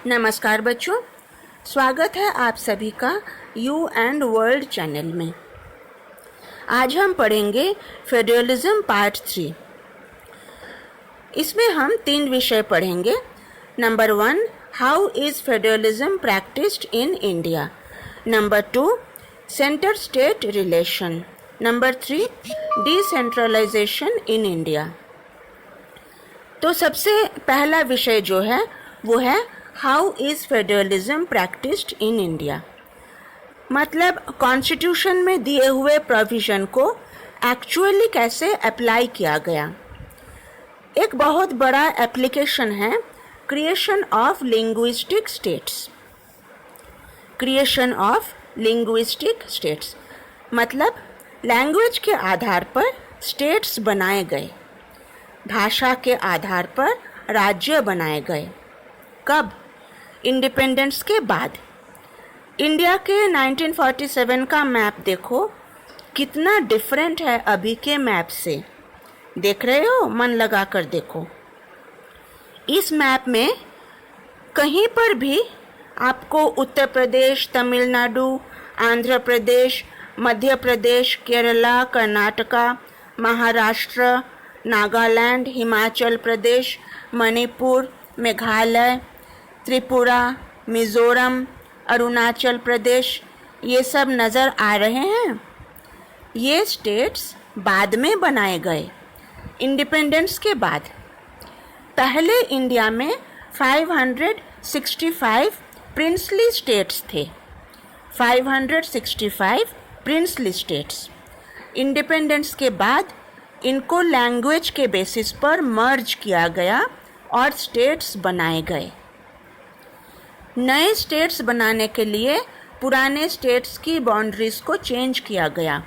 नमस्कार बच्चों, स्वागत है आप सभी का यू एंड वर्ल्ड चैनल में। आज हम पढ़ेंगे फेडरलिज्म पार्ट 3। इसमें हम 3 विषय पढ़ेंगे। Number 1, how is federalism practised in India. Number 2, centre state relation. Number 3, decentralisation in India. तो सबसे पहला विषय जो है वो है how is federalism practised in India. मतलब कॉन्स्टिट्यूशन में दिए हुए प्रोविजन को एक्चुअली कैसे अप्लाई किया गया। एक बहुत बड़ा एप्लीकेशन है creation of linguistic states. Creation of linguistic states मतलब लैंग्वेज के आधार पर स्टेट्स बनाए गए, भाषा के आधार पर राज्य बनाए गए। कब? इंडिपेंडेंस के बाद। इंडिया के 1947 का मैप देखो, कितना डिफरेंट है अभी के मैप से। देख रहे हो? मन लगा कर देखो। इस मैप में कहीं पर भी आपको उत्तर प्रदेश, तमिलनाडु, आंध्र प्रदेश, मध्य प्रदेश, केरला, कर्नाटका, महाराष्ट्र, नागालैंड, हिमाचल प्रदेश, मणिपुर, मेघालय, त्रिपुरा, मिज़ोरम, अरुणाचल प्रदेश ये सब नज़र आ रहे हैं। ये स्टेट्स बाद में बनाए गए, इंडिपेंडेंस के बाद। पहले इंडिया में 565 प्रिंसली स्टेट्स थे। 565 प्रिंसली स्टेट्स। इंडिपेंडेंस के बाद इनको लैंग्वेज के बेसिस पर मर्ज किया गया और स्टेट्स बनाए गए। नए स्टेट्स बनाने के लिए पुराने स्टेट्स की बाउंड्रीज को चेंज किया गया।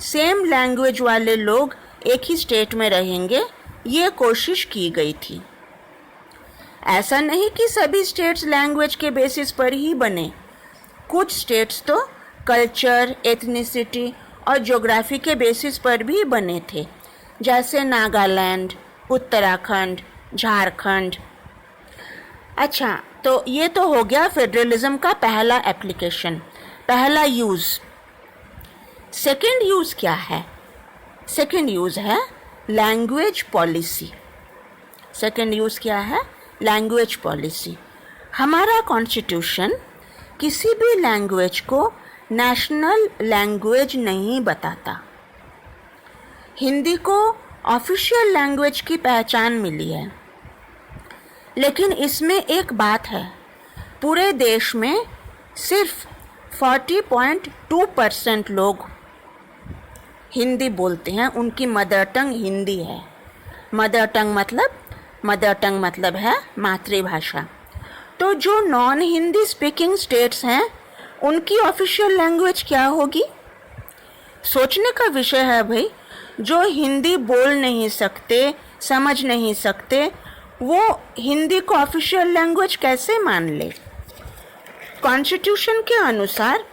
सेम लैंग्वेज वाले लोग एक ही स्टेट में रहेंगे, ये कोशिश की गई थी। ऐसा नहीं कि सभी स्टेट्स लैंग्वेज के बेसिस पर ही बने। कुछ स्टेट्स तो कल्चर, एथनिसिटी और ज्योग्राफी के बेसिस पर भी बने थे, जैसे नागालैंड, उत्तराखंड, झारखंड। अच्छा, तो ये तो हो गया फेडरलिज्म का पहला एप्लीकेशन, पहला यूज़। सेकंड यूज़ क्या है? सेकंड यूज़ है लैंग्वेज पॉलिसी। सेकंड यूज़ क्या है? Language policy. हमारा कॉन्स्टिट्यूशन किसी भी लैंग्वेज को नेशनल लैंग्वेज नहीं बताता। हिंदी को ऑफिशियल लैंग्वेज की पहचान मिली है, लेकिन इसमें एक बात है, पूरे देश में सिर्फ 40.2% लोग हिंदी बोलते हैं, उनकी मदर टंग हिंदी है। मदर टंग मतलब है मातृभाषा। तो जो नॉन हिंदी स्पीकिंग स्टेट्स हैं उनकी ऑफिशियल लैंग्वेज क्या होगी? सोचने का विषय है भाई। जो हिंदी बोल नहीं सकते, समझ नहीं सकते, वो हिंदी को ऑफिशियल लैंग्वेज कैसे मान ले? कॉन्स्टिट्यूशन के अनुसार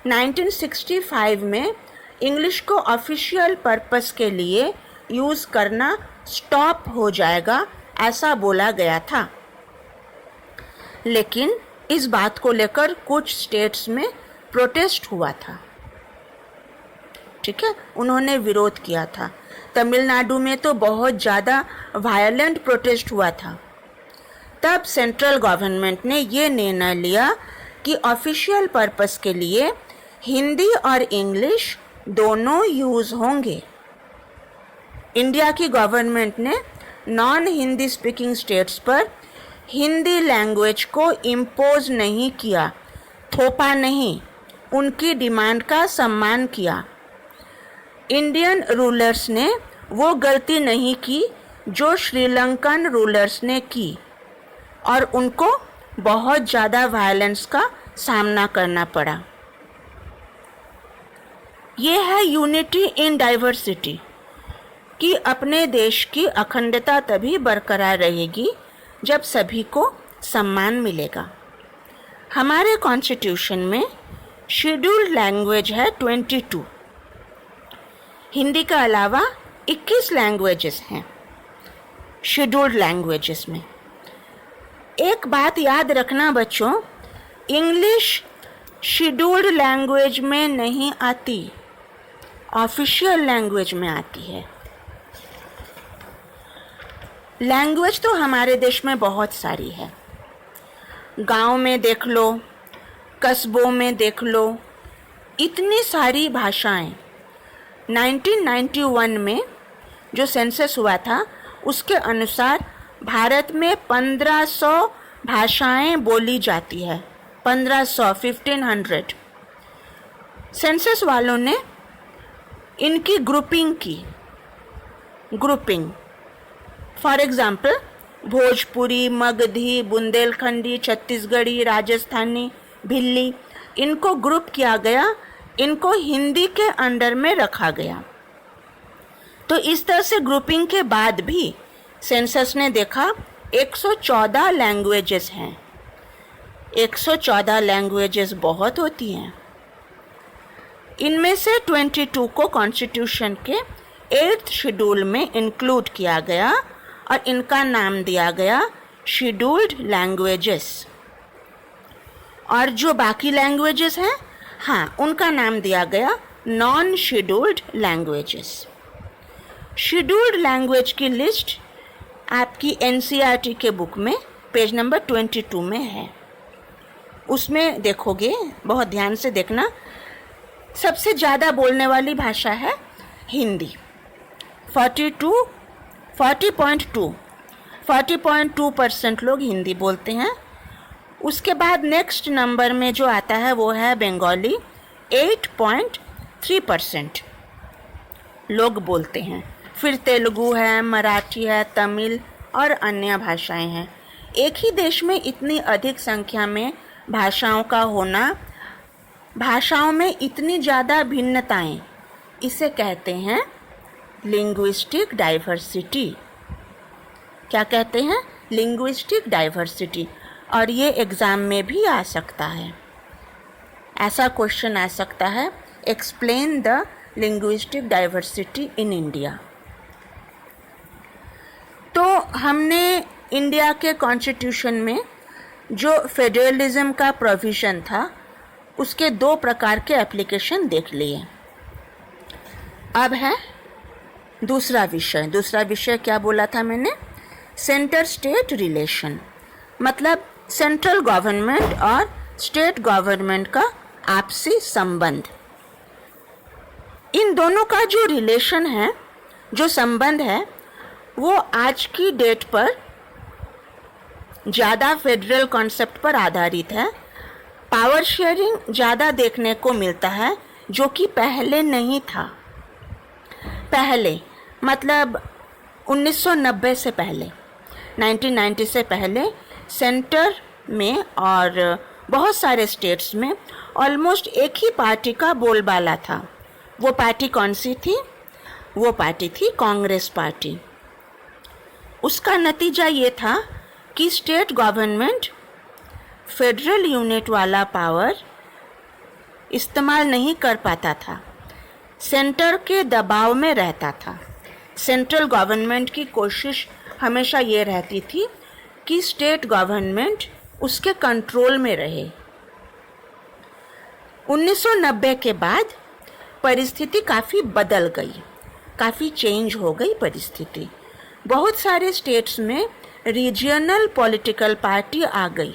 1965 में इंग्लिश को ऑफिशियल पर्पस के लिए यूज़ करना स्टॉप हो जाएगा, ऐसा बोला गया था। लेकिन इस बात को लेकर कुछ स्टेट्स में प्रोटेस्ट हुआ था। ठीक है, उन्होंने विरोध किया था। तमिलनाडु में तो बहुत ज़्यादा वायलेंट प्रोटेस्ट हुआ था। तब सेंट्रल गवर्नमेंट ने ये निर्णय लिया कि ऑफिशियल पर्पस के लिए हिंदी और इंग्लिश दोनों यूज़ होंगे। इंडिया की गवर्नमेंट ने नॉन हिंदी स्पीकिंग स्टेट्स पर हिंदी लैंग्वेज को इम्पोज नहीं किया, थोपा नहीं, उनकी डिमांड का सम्मान किया। इंडियन रूलर्स ने वो गलती नहीं की जो श्रीलंकन रूलर्स ने की, और उनको बहुत ज़्यादा वायलेंस का सामना करना पड़ा। ये है यूनिटी इन डाइवर्सिटी कि अपने देश की अखंडता तभी बरकरार रहेगी जब सभी को सम्मान मिलेगा। हमारे कॉन्स्टिट्यूशन में शेड्यूल्ड लैंग्वेज है 22। हिंदी के अलावा 21 लैंग्वेजेस हैं शेड्यूल्ड लैंग्वेजेस में। एक बात याद रखना बच्चों, इंग्लिश शेड्यूल्ड लैंग्वेज में नहीं आती, ऑफिशियल लैंग्वेज में आती है। लैंग्वेज तो हमारे देश में बहुत सारी है, गांव में देख लो, कस्बों में देख लो, इतनी सारी भाषाएं। 1991 में जो सेंसस हुआ था उसके अनुसार भारत में 1500 भाषाएं बोली जाती है। 1500 सेंसस वालों ने इनकी ग्रुपिंग की। फॉर एग्जाम्पल भोजपुरी, मगधी, बुंदेलखंडी, छत्तीसगढ़ी, राजस्थानी, भिल्ली, इनको ग्रुप किया गया, इनको हिंदी के अंडर में रखा गया। तो इस तरह से ग्रुपिंग के बाद भी सेंसस ने देखा 114 लैंग्वेजेस हैं। 114 लैंग्वेजेस बहुत होती हैं। इनमें से 22 को कॉन्स्टिट्यूशन के 8th शेड्यूल में इंक्लूड किया गया और इनका नाम दिया गया शेड्यूल्ड लैंग्वेजेस। और जो बाकी लैंग्वेजेस हैं, हाँ, उनका नाम दिया गया non scheduled languages. Scheduled language की लिस्ट आपकी NCERT के बुक में पेज नंबर 22 में है। उसमें देखोगे, बहुत ध्यान से देखना, सबसे ज़्यादा बोलने वाली भाषा है हिंदी। 40.2% लोग हिंदी बोलते हैं। उसके बाद नेक्स्ट नंबर में जो आता है वो है बंगाली। 8.3% लोग बोलते हैं। फिर तेलुगु है, मराठी है, तमिल और अन्य भाषाएं हैं। एक ही देश में इतनी अधिक संख्या में भाषाओं का होना, भाषाओं में इतनी ज़्यादा भिन्नताएं, इसे कहते हैं लिंग्विस्टिक डाइवर्सिटी। क्या कहते हैं? Linguistic diversity. और ये एग्ज़ाम में भी आ सकता है। ऐसा क्वेश्चन आ सकता है, explain the linguistic diversity in India. तो हमने इंडिया के कॉन्स्टिट्यूशन में जो फेडरलिज्म का प्रोविज़न था उसके 2 प्रकार के एप्लीकेशन देख लिए। अब है दूसरा विषय क्या बोला था मैंने? सेंटर स्टेट रिलेशन, मतलब सेंट्रल गवर्नमेंट और स्टेट गवर्नमेंट का आपसी संबंध। इन दोनों का जो रिलेशन है, जो संबंध है, वो आज की डेट पर ज़्यादा फेडरल कॉन्सेप्ट पर आधारित है। पावर शेयरिंग ज़्यादा देखने को मिलता है, जो कि पहले नहीं था। पहले मतलब 1990 से पहले, 1990 से पहले सेंटर में और बहुत सारे स्टेट्स में ऑलमोस्ट एक ही पार्टी का बोलबाला था। वो पार्टी कौन सी थी? वो पार्टी थी कांग्रेस पार्टी। उसका नतीजा ये था कि स्टेट गवर्नमेंट फेडरल यूनिट वाला पावर इस्तेमाल नहीं कर पाता था, सेंटर के दबाव में रहता था। सेंट्रल गवर्नमेंट की कोशिश हमेशा ये रहती थी कि स्टेट गवर्नमेंट उसके कंट्रोल में रहे। 1990 के बाद परिस्थिति काफ़ी बदल गई, काफ़ी चेंज हो गई परिस्थिति। बहुत सारे स्टेट्स में रीजनल पॉलिटिकल पार्टी आ गई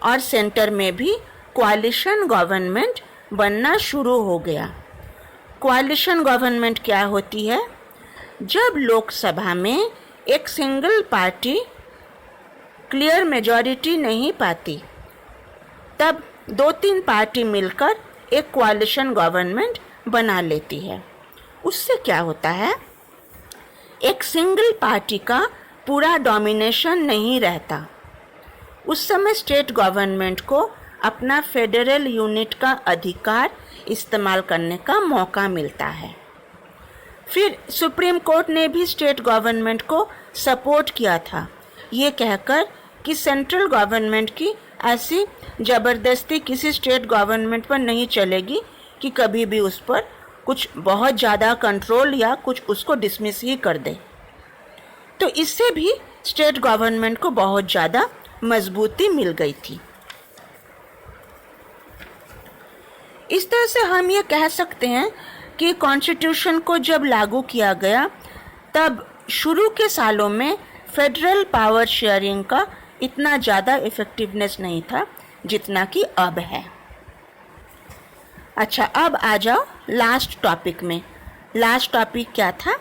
और सेंटर में भी कोalition गवर्नमेंट बनना शुरू हो गया। कोalition गवर्नमेंट क्या होती है? जब लोकसभा में एक सिंगल पार्टी क्लियर मेजॉरिटी नहीं पाती, तब 2-3 पार्टी मिलकर एक कोalition गवर्नमेंट बना लेती है। उससे क्या होता है? एक सिंगल पार्टी का पूरा डोमिनेशन नहीं रहता। उस समय स्टेट गवर्नमेंट को अपना फेडरल यूनिट का अधिकार इस्तेमाल करने का मौका मिलता है। फिर सुप्रीम कोर्ट ने भी स्टेट गवर्नमेंट को सपोर्ट किया था, ये कहकर कि सेंट्रल गवर्नमेंट की ऐसी ज़बरदस्ती किसी स्टेट गवर्नमेंट पर नहीं चलेगी कि कभी भी उस पर कुछ बहुत ज़्यादा कंट्रोल या कुछ उसको डिसमिस ही कर दे। तो इससे भी स्टेट गवर्नमेंट को बहुत ज़्यादा मजबूती मिल गई थी। इस तरह से हम ये कह सकते हैं कि कॉन्स्टिट्यूशन को जब लागू किया गया तब शुरू के सालों में फेडरल पावर शेयरिंग का इतना ज़्यादा इफ़ेक्टिवनेस नहीं था जितना कि अब है। अच्छा, अब आ जाओ लास्ट टॉपिक में। लास्ट टॉपिक क्या था?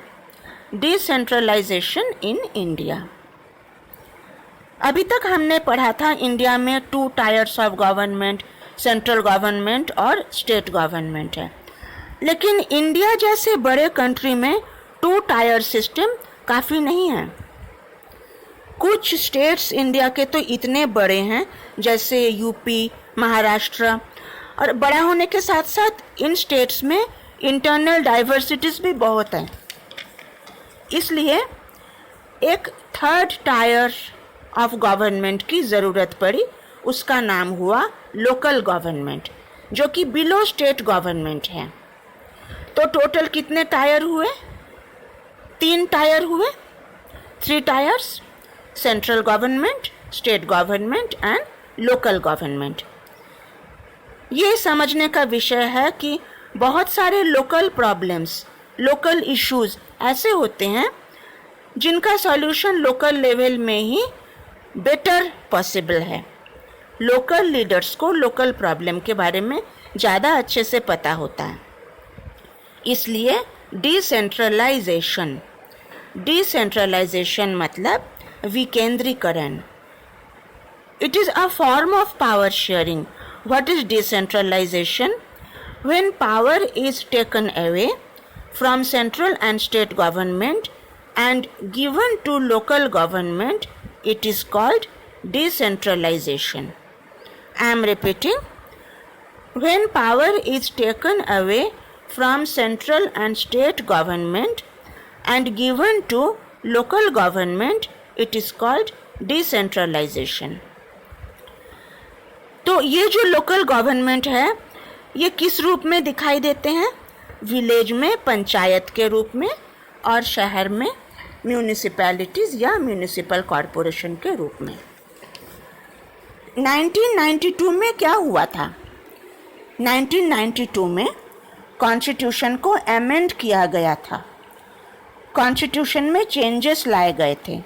Decentralisation in India. अभी तक हमने पढ़ा था इंडिया में 2 tiers of government, central government और स्टेट गवर्नमेंट है। लेकिन इंडिया जैसे बड़े कंट्री में 2 टायर सिस्टम काफ़ी नहीं है। कुछ स्टेट्स इंडिया के तो इतने बड़े हैं जैसे यूपी, महाराष्ट्र, और बड़ा होने के साथ साथ इन स्टेट्स में इंटरनल डाइवर्सिटीज़ भी बहुत हैं। इसलिए एक 3rd टायर ऑफ गवर्नमेंट की ज़रूरत पड़ी। उसका नाम हुआ लोकल गवर्नमेंट, जो कि बिलो स्टेट गवर्नमेंट है। तो टोटल कितने टायर हुए? 3 टायर हुए। 3 tyres, central government, state government and local government. ये समझने का विषय है कि बहुत सारे लोकल प्रॉब्लम्स, लोकल इश्यूज ऐसे होते हैं जिनका सॉल्यूशन लोकल लेवल में ही बेटर पॉसिबल है। लोकल लीडर्स को लोकल प्रॉब्लम के बारे में ज़्यादा अच्छे से पता होता है। इसलिए डिसेंट्रलाइजेशन, डिसेंट्रलाइजेशन मतलब विकेंद्रीकरण। It is a form of power sharing. What is decentralisation? When power is taken away from central and state government and given to local government, it is called decentralization. I am repeating, when power is taken away from central and state government and given to local government, it is called decentralization. तो ये जो local government है ये किस रूप में दिखाई देते हैं? विलेज में पंचायत के रूप में और शहर में म्यूनिसिपैलिटीज़ या म्यूनिसिपल कॉरपोरेशन के रूप में। 1992 में क्या हुआ था? 1992 में कॉन्स्टिट्यूशन को अमेंड किया गया था। कॉन्स्टिट्यूशन में चेंजेस लाए गए थे।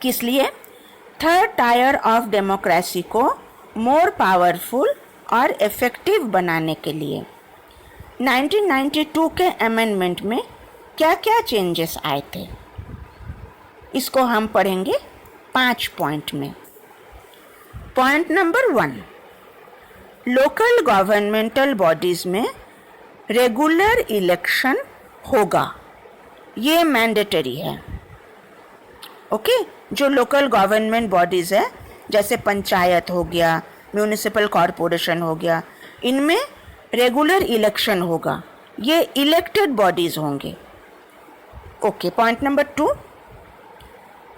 किस लिए? 3rd टायर ऑफ डेमोक्रेसी को मोर पावरफुल और इफ़ेक्टिव बनाने के लिए। 1992 के अमेंडमेंट में क्या क्या चेंजेस आए थे इसको हम पढ़ेंगे 5 पॉइंट में। Point number 1, local governmental bodies में रेगुलर इलेक्शन होगा। ये मैंडेटरी है। ओके, जो लोकल गवर्नमेंट बॉडीज़ है जैसे पंचायत हो गया, म्यूनिसिपल कॉरपोरेशन हो गया, इनमें रेगुलर इलेक्शन होगा। ये इलेक्टेड बॉडीज होंगे। ओके, पॉइंट नंबर 2,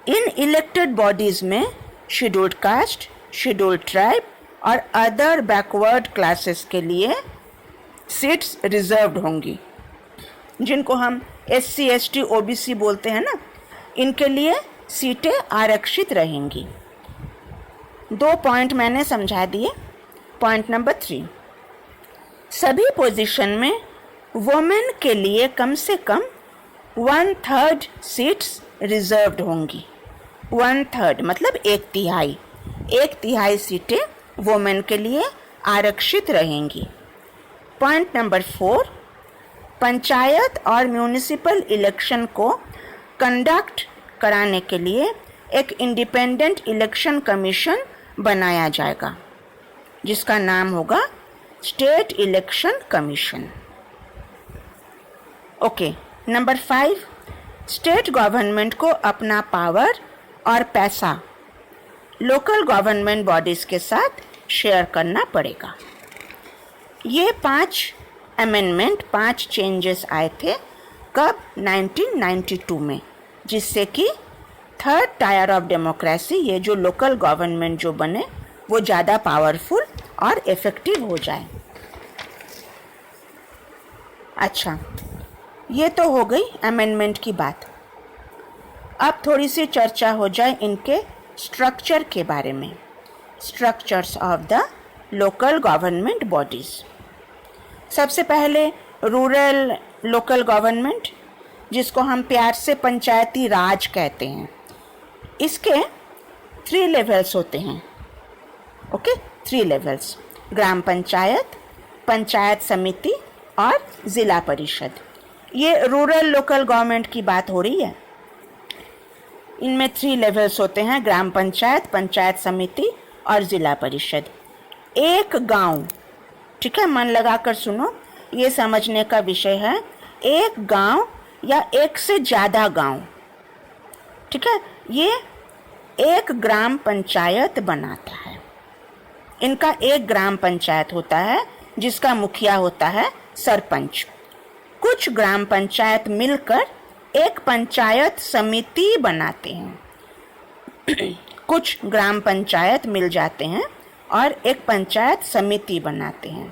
इन इलेक्टेड बॉडीज में शेड्यूल्ड कास्ट, शेड्यूल्ड ट्राइब और अदर बैकवर्ड क्लासेस के लिए सीट्स रिजर्व्ड होंगी। जिनको हम SC ST OBC बोलते हैं ना, इनके लिए सीटें आरक्षित रहेंगी। 2 पॉइंट मैंने समझा दिए। पॉइंट नंबर 3, सभी पोजीशन में वुमेन के लिए कम से कम 1/3 सीट्स रिजर्व्ड होंगी। 1/3 मतलब 1/3। 1/3 सीटें वुमेन के लिए आरक्षित रहेंगी। पॉइंट नंबर 4, पंचायत और म्यूनिसिपल इलेक्शन को कंडक्ट कराने के लिए एक इंडिपेंडेंट इलेक्शन कमीशन बनाया जाएगा जिसका नाम होगा state election commission. Okay, number 5, state government को अपना पावर और पैसा लोकल गवर्नमेंट बॉडीज़ के साथ शेयर करना पड़ेगा। ये 5 अमेंडमेंट, 5 चेंजेस आए थे कब? 1992 में, जिससे कि 3rd टायर ऑफ डेमोक्रेसी, ये जो लोकल गवर्नमेंट जो बने वो ज़्यादा पावरफुल और इफ़ेक्टिव हो जाए। अच्छा, ये तो हो गई अमेंडमेंट की बात। अब थोड़ी सी चर्चा हो जाए इनके स्ट्रक्चर के बारे में। Structures of the local government bodies. सबसे पहले रूरल लोकल गवर्नमेंट, जिसको हम प्यार से पंचायती राज कहते हैं। इसके 3 लेवल्स होते हैं। ओके, 3 लेवल्स, ग्राम पंचायत, पंचायत समिति और ज़िला परिषद। ये रूरल लोकल गवर्नमेंट की बात हो रही है। इनमें 3 लेवल्स होते हैं, ग्राम पंचायत, पंचायत समिति और ज़िला परिषद। एक गांव, ठीक है, मन लगाकर सुनो, ये समझने का विषय है। एक गांव या एक से ज़्यादा गांव, ठीक है, ये एक ग्राम पंचायत बनाता है। इनका एक ग्राम पंचायत होता है जिसका मुखिया होता है सरपंच। कुछ ग्राम पंचायत मिलकर एक पंचायत समिति बनाते हैं। कुछ ग्राम पंचायत मिल जाते हैं और एक पंचायत समिति बनाते हैं।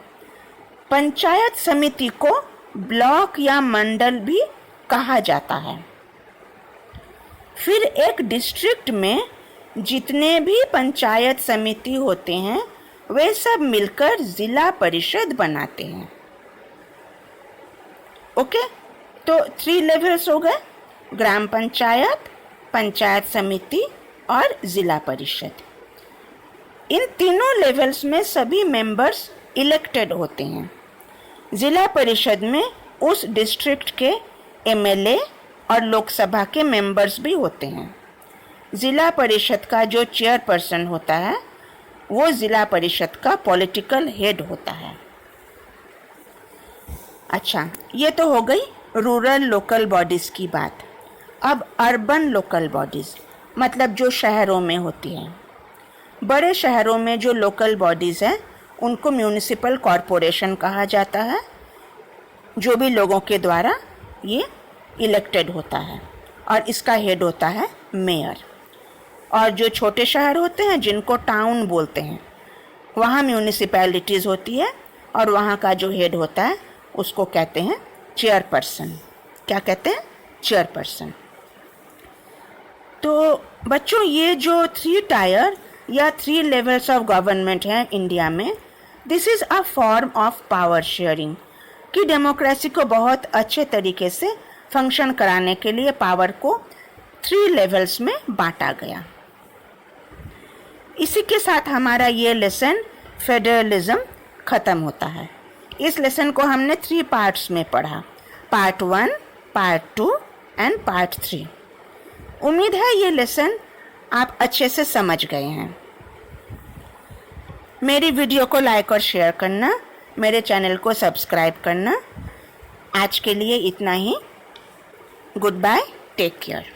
पंचायत समिति को ब्लॉक या मंडल भी कहा जाता है। फिर एक डिस्ट्रिक्ट में जितने भी पंचायत समिति होते हैं वे सब मिलकर जिला परिषद बनाते हैं। ओके, तो 3 लेवल्स हो गए, ग्राम पंचायत, पंचायत समिति और जिला परिषद। इन तीनों लेवल्स में सभी मेंबर्स इलेक्टेड होते हैं। जिला परिषद में उस डिस्ट्रिक्ट के एमएलए और लोकसभा के मेंबर्स भी होते हैं। जिला परिषद का जो चेयरपर्सन होता है वो जिला परिषद का पॉलिटिकल हेड होता है। अच्छा, ये तो हो गई रूरल लोकल बॉडीज की बात। अब अर्बन लोकल बॉडीज, मतलब जो शहरों में होती हैं। बड़े शहरों में जो लोकल बॉडीज़ हैं उनको म्यूनिसिपल कॉरपोरेशन कहा जाता है, जो भी लोगों के द्वारा ये इलेक्टेड होता है और इसका हेड होता है मेयर। और जो छोटे शहर होते हैं जिनको टाउन बोलते हैं, वहाँ म्यूनिसिपैलिटीज़ होती है और वहाँ का जो हेड होता है उसको कहते हैं चेयरपर्सन। क्या कहते हैं? चेयरपर्सन। तो बच्चों, ये जो 3 टायर या 3 लेवल्स ऑफ गवर्नमेंट हैं इंडिया में, this is a form of power sharing, कि डेमोक्रेसी को बहुत अच्छे तरीके से फंक्शन कराने के लिए पावर को 3 लेवल्स में बांटा गया। इसी के साथ हमारा ये लेसन फेडरलिज्म ख़त्म होता है। इस लेसन को हमने 3 पार्ट्स में पढ़ा, पार्ट 1, पार्ट 2 एंड पार्ट 3। उम्मीद है ये लेसन आप अच्छे से समझ गए हैं। मेरी वीडियो को लाइक और शेयर करना, मेरे चैनल को सब्सक्राइब करना। आज के लिए इतना ही। Goodbye, take care.